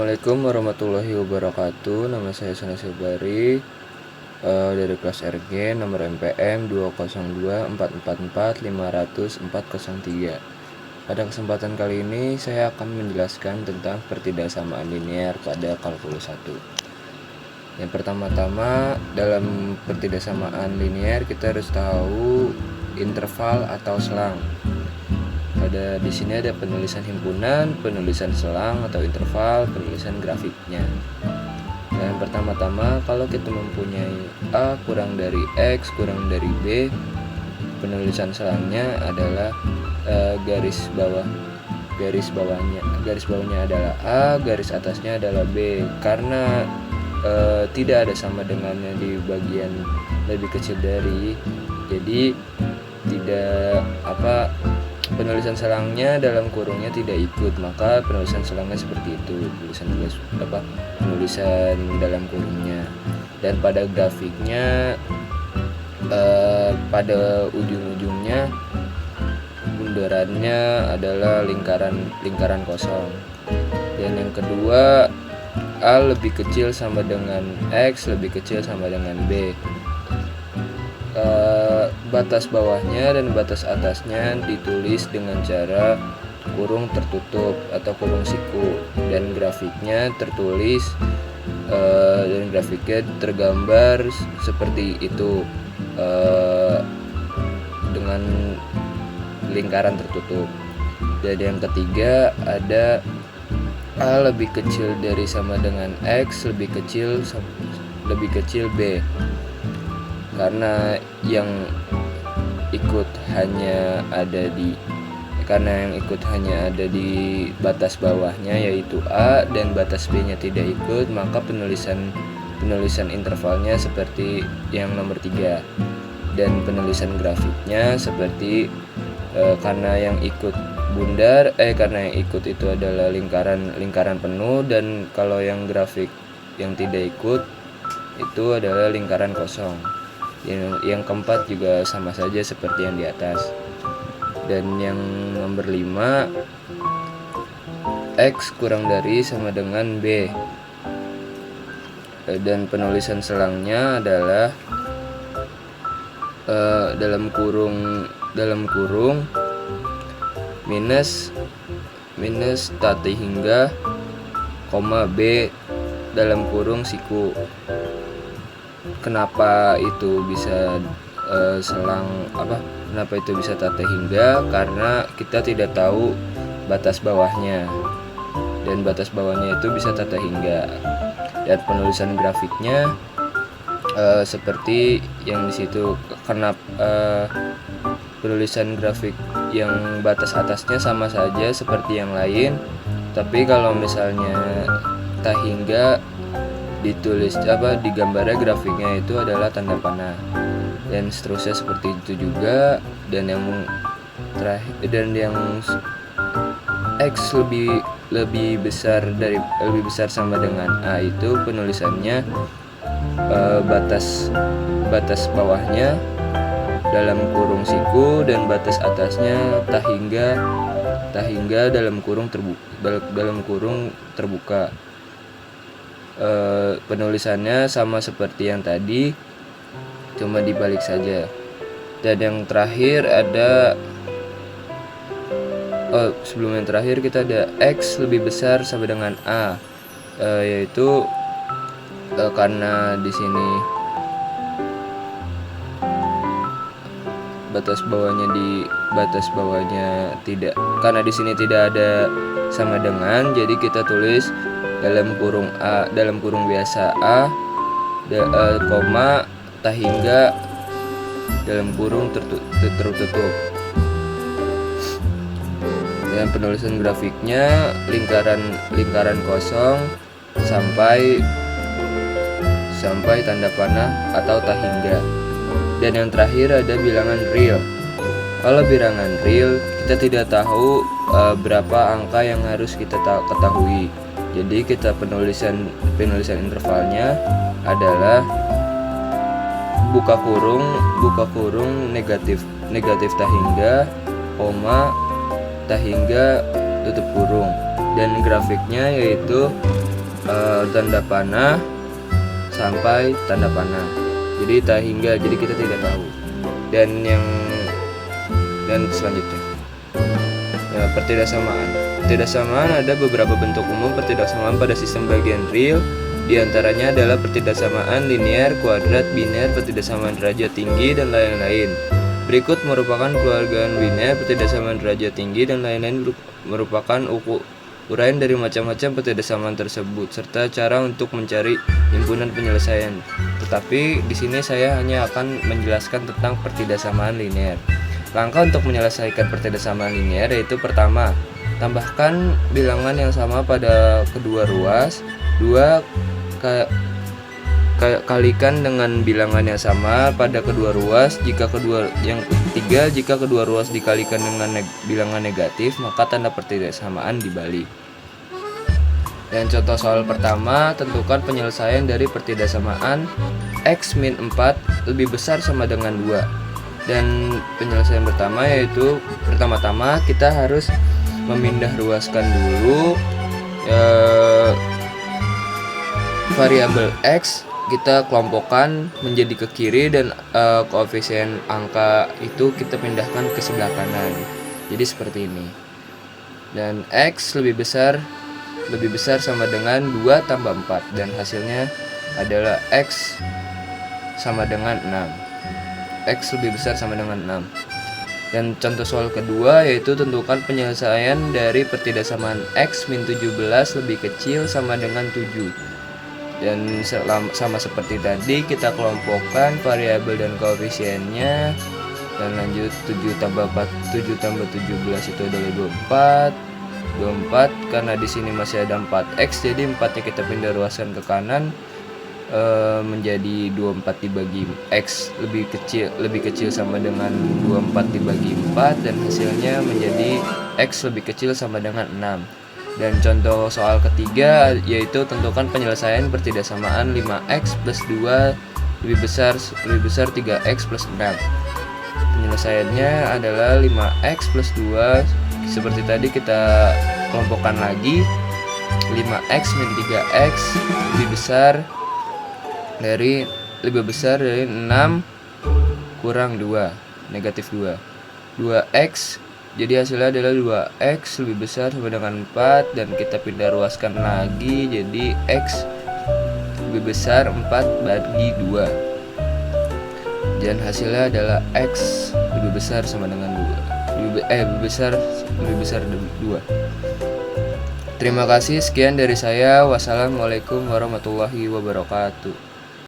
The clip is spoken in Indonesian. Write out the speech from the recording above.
Assalamualaikum warahmatullahi wabarakatuh. Nama saya Sona Silbari, dari kelas RG, nomor MPM 20244450403. Pada kesempatan kali ini saya akan menjelaskan tentang pertidaksamaan linear pada kalkulus 1. Yang pertama-tama, dalam pertidaksamaan linear kita harus tahu interval atau selang. Di sini ada penulisan himpunan, penulisan selang atau interval, penulisan grafiknya. Dan pertama-tama, kalau kita mempunyai A kurang dari X kurang dari B, penulisan selangnya adalah garis bawahnya adalah A, garis atasnya adalah B. Karena tidak ada sama dengannya di bagian lebih kecil dari, jadi tidak penulisan selangnya dalam kurungnya tidak ikut, maka penulisan selangnya seperti itu, penulisan dalam kurungnya. Dan pada grafiknya, pada ujung-ujungnya bundarannya adalah lingkaran kosong. Dan yang kedua, A lebih kecil sama dengan X lebih kecil sama dengan B. Batas bawahnya dan batas atasnya ditulis dengan cara kurung tertutup atau kurung siku, dan grafiknya tertulis dan grafiknya tergambar seperti itu, dengan lingkaran tertutup. Dan yang ketiga ada A lebih kecil dari sama dengan X lebih kecil B. Karena yang ikut hanya ada di batas bawahnya yaitu A, dan batas B-nya tidak ikut, maka penulisan intervalnya seperti yang nomor 3. Dan penulisan grafiknya seperti karena yang ikut itu adalah lingkaran penuh, dan kalau yang grafik yang tidak ikut itu adalah lingkaran kosong. Yang keempat juga sama saja seperti yang di atas. Dan yang nomor 5, X kurang dari sama dengan B. Dan penulisan selangnya adalah dalam kurung minus tati hingga koma B dalam kurung siku. Kenapa itu bisa kenapa itu bisa tata hingga? Karena kita tidak tahu batas bawahnya, dan batas bawahnya itu bisa tata hingga. Dan penulisan grafiknya seperti yang di situ. Penulisan grafik yang batas atasnya sama saja seperti yang lain, tapi kalau misalnya tata hingga ditulis digambarnya grafiknya itu adalah tanda panah, dan seterusnya seperti itu juga. Dan yang terakhir, dan yang X lebih besar sama dengan A itu penulisannya batas bawahnya dalam kurung siku, dan batas atasnya tahingga dalam kurung terbuka. Penulisannya sama seperti yang tadi, cuma dibalik saja. Dan yang terakhir ada sebelum yang terakhir kita ada X lebih besar sama dengan A, yaitu karena di sini batas bawahnya tidak, karena di sini tidak ada sama dengan, jadi kita tulis dalam kurung biasa A, koma tahingga dalam kurung tertutup. Dan penulisan grafiknya lingkaran kosong sampai tanda panah atau tahingga. Dan yang terakhir ada bilangan real. Kalau bilangan real, kita tidak tahu berapa angka yang harus kita ketahui. Jadi kita penulisan intervalnya adalah buka kurung negatif tahingga, koma tahingga tutup kurung. Dan grafiknya yaitu tanda panah sampai tanda panah. Jadi tak hingga, jadi kita tidak tahu. Dan selanjutnya ya, pertidaksamaan ada beberapa bentuk umum pertidaksamaan pada sistem bagian real. Di antaranya adalah pertidaksamaan linear, kuadrat, biner, pertidaksamaan derajat tinggi, dan lain-lain. Berikut merupakan keluargaan biner, pertidaksamaan derajat tinggi, dan lain-lain merupakan uraian dari macam-macam pertidaksamaan tersebut serta cara untuk mencari himpunan penyelesaian. Tetapi di sini saya hanya akan menjelaskan tentang pertidaksamaan linear. Langkah untuk menyelesaikan pertidaksamaan linear yaitu pertama, tambahkan bilangan yang sama pada kedua ruas. 2. Kalikan dengan bilangan yang sama pada kedua ruas. Yang ketiga, jika kedua ruas dikalikan dengan bilangan negatif, maka tanda pertidaksamaan dibalik. Dan contoh soal pertama, tentukan penyelesaian dari pertidaksamaan x min 4 lebih besar sama dengan 2. Dan penyelesaian pertama yaitu pertama-tama kita harus memindah ruaskan dulu variabel x, kita kelompokkan menjadi ke kiri, dan koefisien angka itu kita pindahkan ke sebelah kanan. Jadi seperti ini. Dan x lebih besar sama dengan 2 tambah 4, dan hasilnya adalah x sama dengan 6. X lebih besar sama dengan 6. Dan contoh soal kedua yaitu tentukan penyelesaian dari pertidaksamaan x min 17 lebih kecil sama dengan 7. Dan sama seperti tadi, kita kelompokkan variabel dan koefisiennya. Dan lanjut, 7 tambah 17 itu adalah 24. Karena di sini masih ada 4x, jadi 4-nya kita pindah ruaskan ke kanan, menjadi 24 dibagi x lebih kecil sama dengan 24 dibagi 4, dan hasilnya menjadi x lebih kecil sama dengan 6. Dan contoh soal ketiga yaitu tentukan penyelesaian pertidaksamaan 5x plus 2 lebih besar 3x plus 6. Penyelesaiannya adalah 5x plus 2. Seperti tadi kita kelompokkan lagi, 5x min 3x lebih besar dari 6 kurang 2, negatif 2. 2x, jadi hasilnya adalah 2x lebih besar sama dengan 4, dan kita pindah ruaskan lagi, jadi x lebih besar 4 bagi 2. Dan hasilnya adalah x lebih besar sama dengan 2. Lebih besar 2. Terima kasih, sekian dari saya. Wassalamualaikum warahmatullahi wabarakatuh.